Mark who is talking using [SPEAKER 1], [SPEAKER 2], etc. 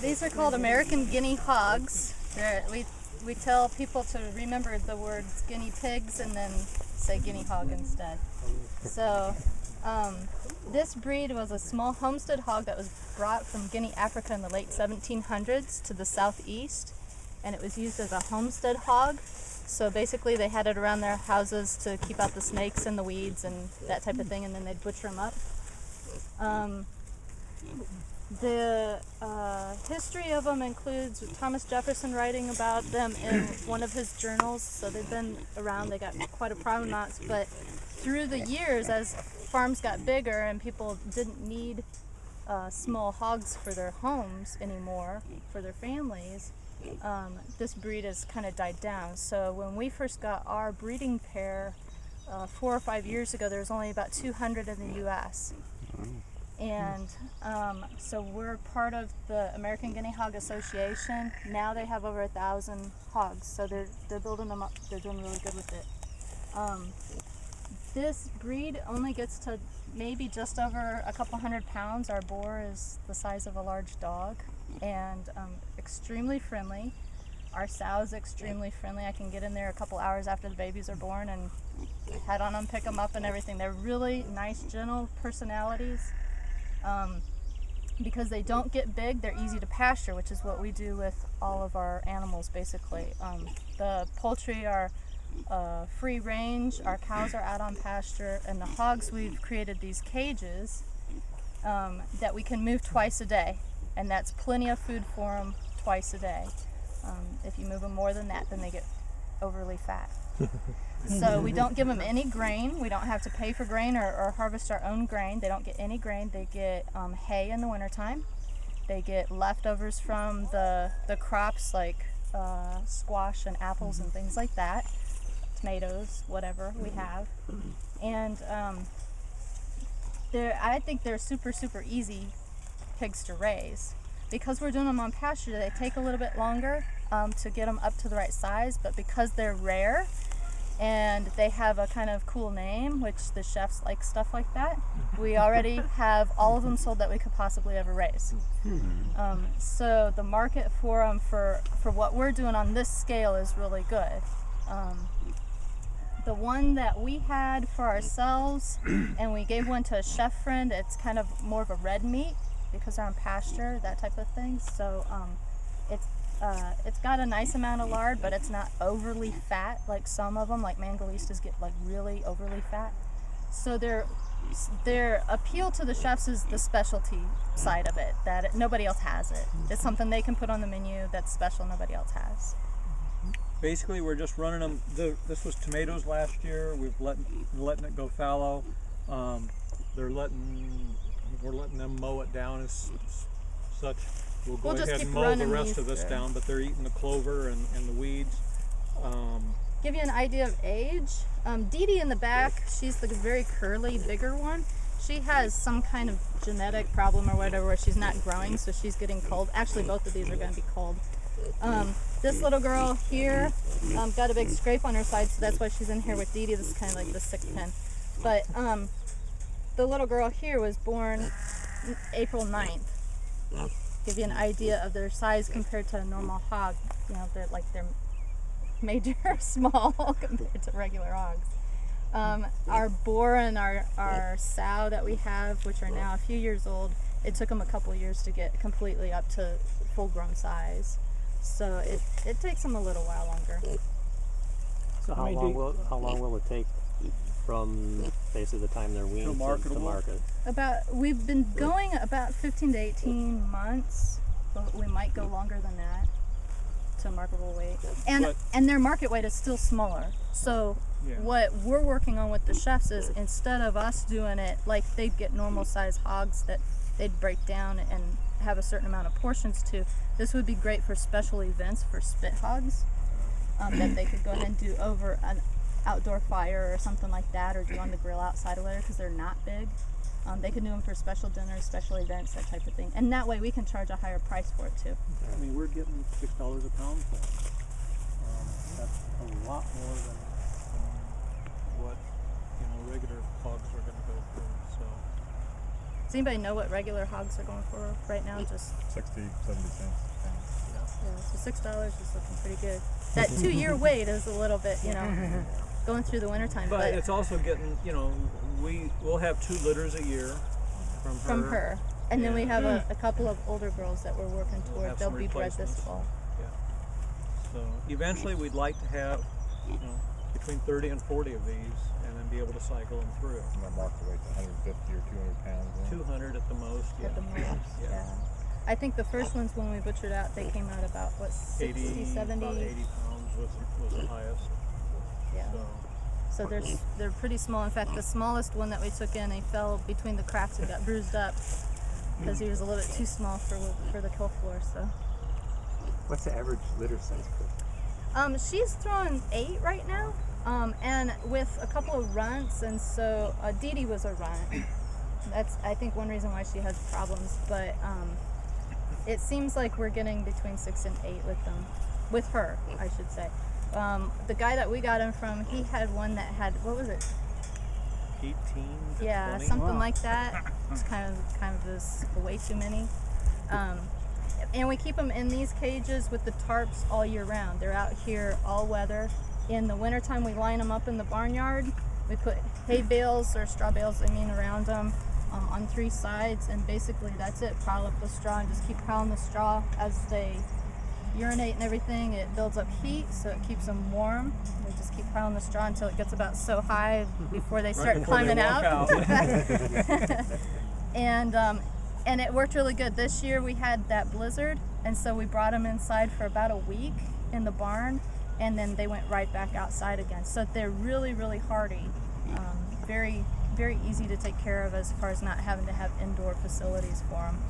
[SPEAKER 1] These are called American guinea hogs. We tell people to remember the words guinea pigs and then say guinea hog instead. So this breed was a small homestead hog that was brought from Guinea, Africa in the late 1700s to the southeast, and it was used as a homestead hog. So basically they had it around their houses to keep out the snakes and the weeds and that type of thing, and then they'd butcher them up. The history of them includes Thomas Jefferson writing about them in one of his journals, so they've been around, they got quite a provenance, but through the years, as farms got bigger and people didn't need small hogs for their homes anymore, for their families, this breed has kind of died down. So when we first got our breeding pair 4 or 5 years ago, there was only about 200 in the U.S. And so we're part of the American Guinea Hog Association. Now they have over 1,000 hogs, so they're building them up. They're doing really good with it. This breed only gets to maybe just over a couple 100 pounds. Our boar is the size of a large dog and extremely friendly. Our sow is extremely friendly. I can get in there a couple hours after the babies are born and head on them, pick them up and everything. They're really nice, gentle personalities. Because they don't get big, they're easy to pasture, which is what we do with all of our animals basically. The poultry are free range, our cows are out on pasture, and the hogs, we've created these cages that we can move twice a day, and that's plenty of food for them twice a day. If you move them more than that, then they get overly fat. So we don't give them any grain. We don't have to pay for grain or harvest our own grain. They don't get any grain. They get hay in the wintertime. They get leftovers from the crops like squash and apples and things like that, tomatoes, whatever we have. And I think they're super, super easy pigs to raise. Because we're doing them on pasture, they take a little bit longer to get them up to the right size, but because they're rare, and they have a kind of cool name, which the chefs like stuff like that, we already have all of them sold that we could possibly ever raise. So the market for them for what we're doing on this scale is really good. The one that we had for ourselves, and we gave one to a chef friend, it's kind of more of a red meat because they're on pasture, that type of thing. So it's got a nice amount of lard, but it's not overly fat like some of them, like Mangalistas get like really overly fat. So their appeal to the chefs is the specialty side of it, that nobody else has it. It's something they can put on the menu that's special, nobody else has.
[SPEAKER 2] Basically, we're just running them. This was tomatoes last year. We've letting it go fallow. We're letting them mow it down as such. We'll go ahead and mow the rest of this down, but they're eating the clover and the weeds.
[SPEAKER 1] Give you an idea of age. Dee Dee in the back, she's the very curly, bigger one. She has some kind of genetic problem or whatever where she's not growing, so she's getting cold. Actually, both of these are going to be cold. This little girl here got a big scrape on her side, so that's why she's in here with Dee Dee. This is kind of like the 6th pen. But the little girl here was born April 9th. Give you an idea of their size compared to a normal hog. You know, they're major small compared to regular hogs. Our boar and our sow that we have, which are now a few years old, it took them a couple years to get completely up to full-grown size. So it takes them a little while longer.
[SPEAKER 3] So how long will it take from basically the time they're weaned to market?
[SPEAKER 1] We've been going about 15 to 18 months, but we might go longer than that to marketable weight. And their market weight is still smaller. So what we're working on with the chefs is, instead of us doing it like they'd get normal size hogs that they'd break down and have a certain amount of portions to, this would be great for special events for spit hogs that they could go ahead and do over an outdoor fire or something like that, or do on the grill outside or whatever, because they're not big. They can do them for special dinners, special events, that type of thing. And that way we can charge a higher price for it too.
[SPEAKER 2] I mean, we're getting $6 a pound for it. That's a lot more than what regular hogs are going to go for. So
[SPEAKER 1] Does anybody know what regular hogs are going for right now? Just
[SPEAKER 4] 60, 70 cents a pound.
[SPEAKER 1] yeah, so $6 is looking pretty good. That 2-year wait is a little bit, you know, going through the wintertime.
[SPEAKER 2] But it's also getting, you know, we'll have 2 litters a year from her.
[SPEAKER 1] And then we have a couple of older girls that we're working
[SPEAKER 2] We'll
[SPEAKER 1] toward.
[SPEAKER 2] have
[SPEAKER 1] They'll
[SPEAKER 2] some
[SPEAKER 1] be bred this
[SPEAKER 2] replacements.
[SPEAKER 1] fall.
[SPEAKER 2] So eventually we'd like to have, you know, between 30 and 40 of these, and then be able to cycle them through.
[SPEAKER 4] And our market weight's 150 or 200 pounds.
[SPEAKER 2] 200 at the most.
[SPEAKER 1] At the most, yeah. I think the first ones when we butchered out, they came out about, what, 60,
[SPEAKER 2] 80,
[SPEAKER 1] 70?
[SPEAKER 2] About 80 pounds was the highest.
[SPEAKER 1] Yeah. So they're pretty small. In fact, the smallest one that we took in, he fell between the cracks and got bruised up because he was a little bit too small for the kill floor. So.
[SPEAKER 3] What's the average litter size, Chris?
[SPEAKER 1] She's throwing 8 right now, and with a couple of runts, and so Dee Dee was a runt. That's, I think, one reason why she has problems, but it seems like we're getting between 6 and 8 with them, with her, I should say. The guy that we got him from, he had one that had, what was it?
[SPEAKER 2] 18 to
[SPEAKER 1] Yeah,
[SPEAKER 2] 20.
[SPEAKER 1] something like that. It's kind of this way too many. And we keep them in these cages with the tarps all year round. They're out here all weather. In the wintertime, we line them up in the barnyard. We put hay bales or straw bales, around them on 3 sides, and basically that's it. Pile up the straw and just keep piling the straw as they urinate and everything. It builds up heat, so it keeps them warm. We just keep piling the straw until it gets about so high before they start climbing out. And it worked really good. This year we had that blizzard, and so we brought them inside for about a week in the barn, and then they went right back outside again. So they're really, really hardy. Very, very easy to take care of as far as not having to have indoor facilities for them.